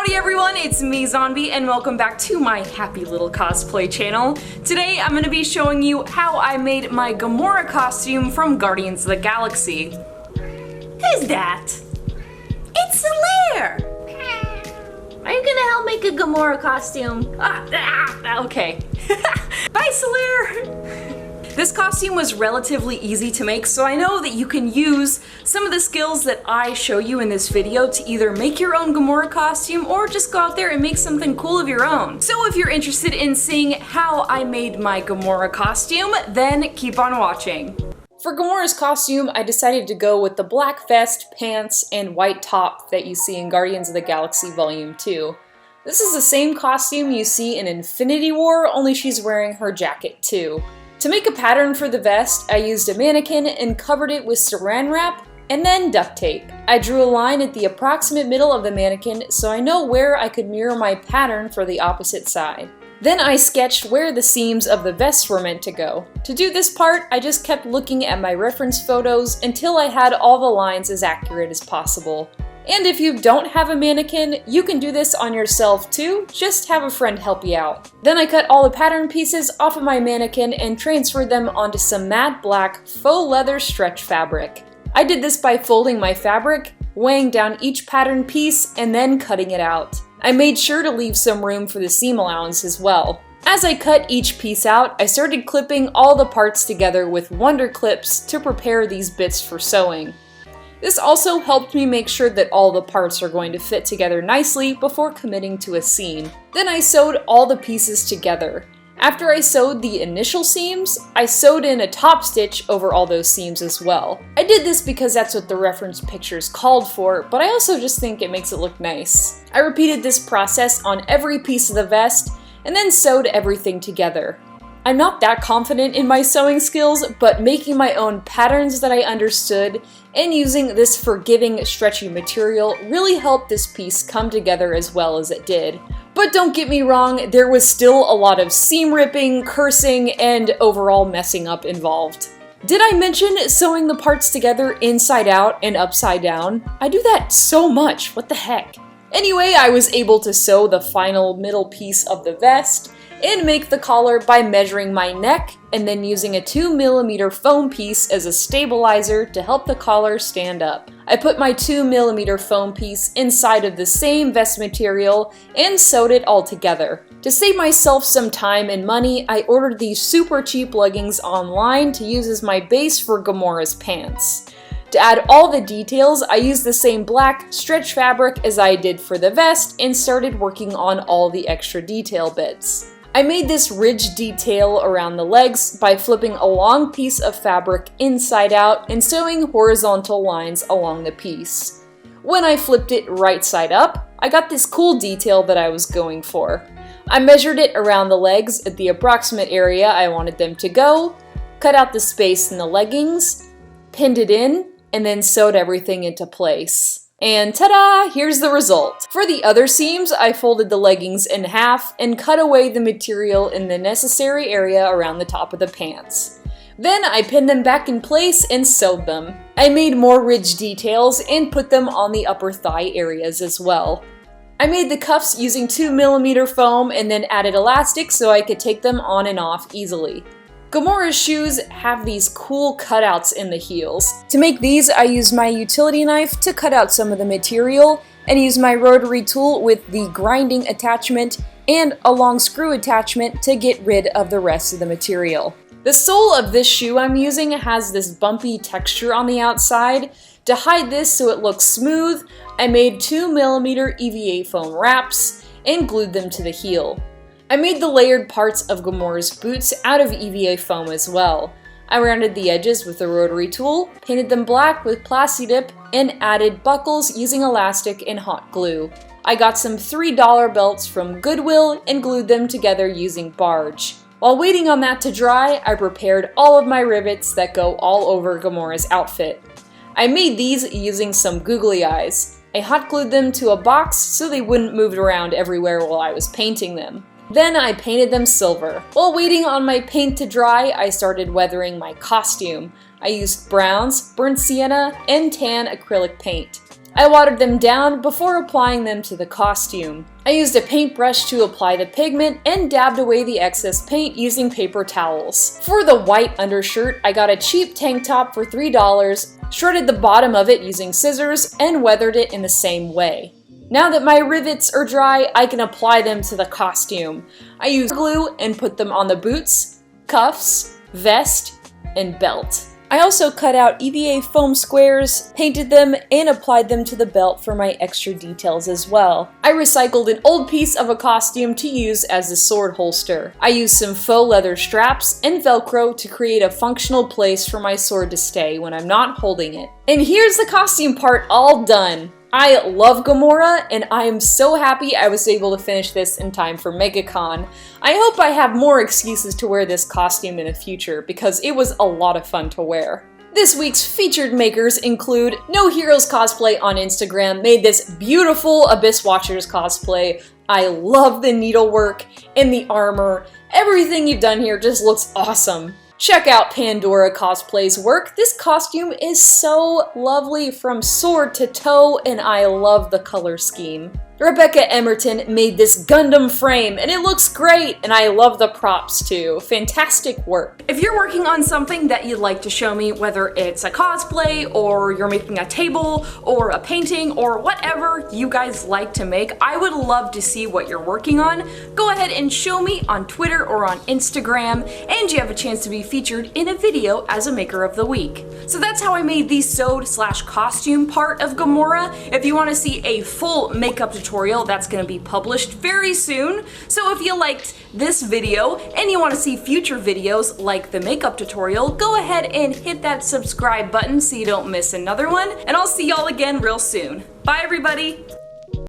Howdy everyone, it's me Zombie and welcome back to my happy little cosplay channel. Today I'm going to be showing you how I made my Gamora costume from Guardians of the Galaxy. Who's that? It's Solaire! Are you gonna help make a Gamora costume? Okay. Bye Solaire! This costume was relatively easy to make, so I know that you can use some of the skills that I show you in this video to either make your own Gamora costume or just go out there and make something cool of your own. So if you're interested in seeing how I made my Gamora costume, then keep on watching. For Gamora's costume, I decided to go with the black vest, pants, and white top that you see in Guardians of the Galaxy Volume 2. This is the same costume you see in Infinity War, only she's wearing her jacket too. To make a pattern for the vest, I used a mannequin and covered it with saran wrap and then duct tape. I drew a line at the approximate middle of the mannequin so I know where I could mirror my pattern for the opposite side. Then I sketched where the seams of the vest were meant to go. To do this part, I just kept looking at my reference photos until I had all the lines as accurate as possible. And if you don't have a mannequin, you can do this on yourself too, just have a friend help you out. Then I cut all the pattern pieces off of my mannequin and transferred them onto some matte black faux leather stretch fabric. I did this by folding my fabric, weighing down each pattern piece, and then cutting it out. I made sure to leave some room for the seam allowance as well. As I cut each piece out, I started clipping all the parts together with Wonder Clips to prepare these bits for sewing. This also helped me make sure that all the parts are going to fit together nicely before committing to a seam. Then I sewed all the pieces together. After I sewed the initial seams, I sewed in a top stitch over all those seams as well. I did this because that's what the reference pictures called for, but I also just think it makes it look nice. I repeated this process on every piece of the vest and then sewed everything together. I'm not that confident in my sewing skills, but making my own patterns that I understood and using this forgiving, stretchy material really helped this piece come together as well as it did. But don't get me wrong, there was still a lot of seam ripping, cursing, and overall messing up involved. Did I mention sewing the parts together inside out and upside down? I do that so much, what the heck? Anyway, I was able to sew the final middle piece of the vest and make the collar by measuring my neck and then using a 2mm foam piece as a stabilizer to help the collar stand up. I put my 2mm foam piece inside of the same vest material and sewed it all together. To save myself some time and money, I ordered these super cheap leggings online to use as my base for Gamora's pants. To add all the details, I used the same black stretch fabric as I did for the vest and started working on all the extra detail bits. I made this ridge detail around the legs by flipping a long piece of fabric inside out and sewing horizontal lines along the piece. When I flipped it right side up, I got this cool detail that I was going for. I measured it around the legs at the approximate area I wanted them to go, cut out the space in the leggings, pinned it in, and then sewed everything into place. And ta-da! Here's the result. For the other seams, I folded the leggings in half and cut away the material in the necessary area around the top of the pants. Then I pinned them back in place and sewed them. I made more ridge details and put them on the upper thigh areas as well. I made the cuffs using 2mm foam and then added elastic so I could take them on and off easily. Gamora's shoes have these cool cutouts in the heels. To make these, I used my utility knife to cut out some of the material and used my rotary tool with the grinding attachment and a long screw attachment to get rid of the rest of the material. The sole of this shoe I'm using has this bumpy texture on the outside. To hide this so it looks smooth, I made 2mm EVA foam wraps and glued them to the heel. I made the layered parts of Gamora's boots out of EVA foam as well. I rounded the edges with a rotary tool, painted them black with Plasti-Dip, and added buckles using elastic and hot glue. I got some $3 belts from Goodwill and glued them together using barge. While waiting on that to dry, I prepared all of my rivets that go all over Gamora's outfit. I made these using some googly eyes. I hot glued them to a box so they wouldn't move around everywhere while I was painting them. Then I painted them silver. While waiting on my paint to dry, I started weathering my costume. I used browns, burnt sienna, and tan acrylic paint. I watered them down before applying them to the costume. I used a paintbrush to apply the pigment and dabbed away the excess paint using paper towels. For the white undershirt, I got a cheap tank top for $3, shredded the bottom of it using scissors, and weathered it in the same way. Now that my rivets are dry, I can apply them to the costume. I used glue and put them on the boots, cuffs, vest, and belt. I also cut out EVA foam squares, painted them, and applied them to the belt for my extra details as well. I recycled an old piece of a costume to use as the sword holster. I used some faux leather straps and Velcro to create a functional place for my sword to stay when I'm not holding it. And here's the costume part all done! I love Gamora, and I am so happy I was able to finish this in time for MegaCon. I hope I have more excuses to wear this costume in the future, because it was a lot of fun to wear. This week's featured makers include No Heroes Cosplay on Instagram made this beautiful Abyss Watchers cosplay. I love the needlework and the armor. Everything you've done here just looks awesome. Check out Pandora Cosplay's work. This costume is so lovely from sword to toe, and I love the color scheme. Rebecca Emerton made this Gundam frame, and it looks great, and I love the props too. Fantastic work. If you're working on something that you'd like to show me, whether it's a cosplay, or you're making a table, or a painting, or whatever you guys like to make, I would love to see what you're working on. Go ahead and show me on Twitter or on Instagram, and you have a chance to be featured in a video as a Maker of the Week. So that's how I made the sewed/costume part of Gamora. If you want to see a full makeup tutorial, that's going to be published very soon. So if you liked this video and you want to see future videos like the makeup tutorial, go ahead and hit that subscribe button so you don't miss another one, and I'll see y'all again real soon. Bye everybody!